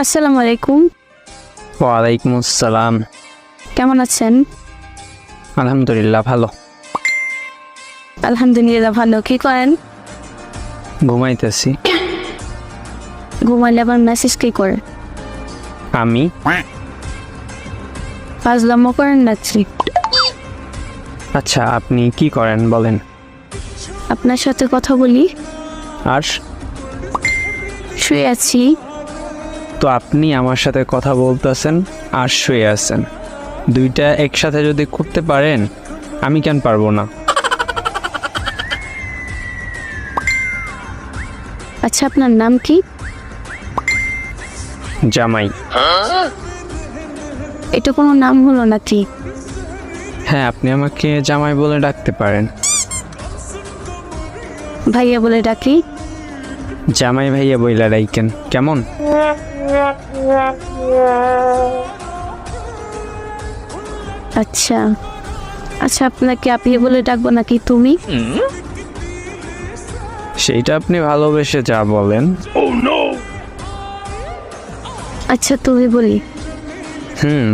আসসালামু আলাইকুম। ওয়ালাইকুম আসসালাম। কেমন আছেন? আলহামদুলিল্লাহ ভালো। আলহামদুলিল্লাহ ভালো। কি করেন? ঘুমাইতেছি। ঘুমাইলে আবার মেসেজ কি করে? আমি ফাজলামো করেন নাকি? আচ্ছা, আপনি কি করেন বলেন? আপনার সাথে কথা বলি। আর শুয়ে আছি। তো আপনি আমার সাথে কথা বলতেছেন আর শুয়ে আছেন, দুইটা একসাথে যদি করতে পারেন আমি কেন পারবো না? আচ্ছা, আপনার নাম কি? জামাই। এটা কোনো নাম হলো নাকি? হ্যাঁ, আপনি আমাকে জামাই বলে ডাকতে পারেন। ভাইয়া বলে ডাকি? জামাই ভাইয়া বইলা ডাইকেন কেমন? আচ্ছা আচ্ছা, আপনাকে আপনি বলে ডাকবো নাকি তুমি? সেইটা আপনি ভালোবেসে যা বলেন। আচ্ছা, তুমি বলি।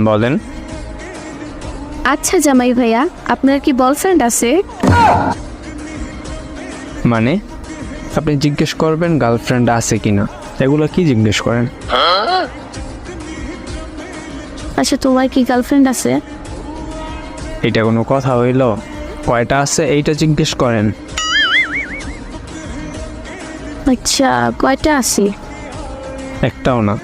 বলেন। আচ্ছা জামাই ভাইয়া, আপনার কি বয়ফ্রেন্ড আছে? মানে আপনি জিজ্ঞেস করবেন গার্লফ্রেন্ড আছে কিনা, এগুলো কি জিজ্ঞেস করেন? আচ্ছা, তোমার কি গার্লফ্রেন্ড আছে? এটা কোনো কথা হইল? কয়টা আছে এইটা জিজ্ঞেস করেন। আচ্ছা, কয়টা আছে? একটাও না।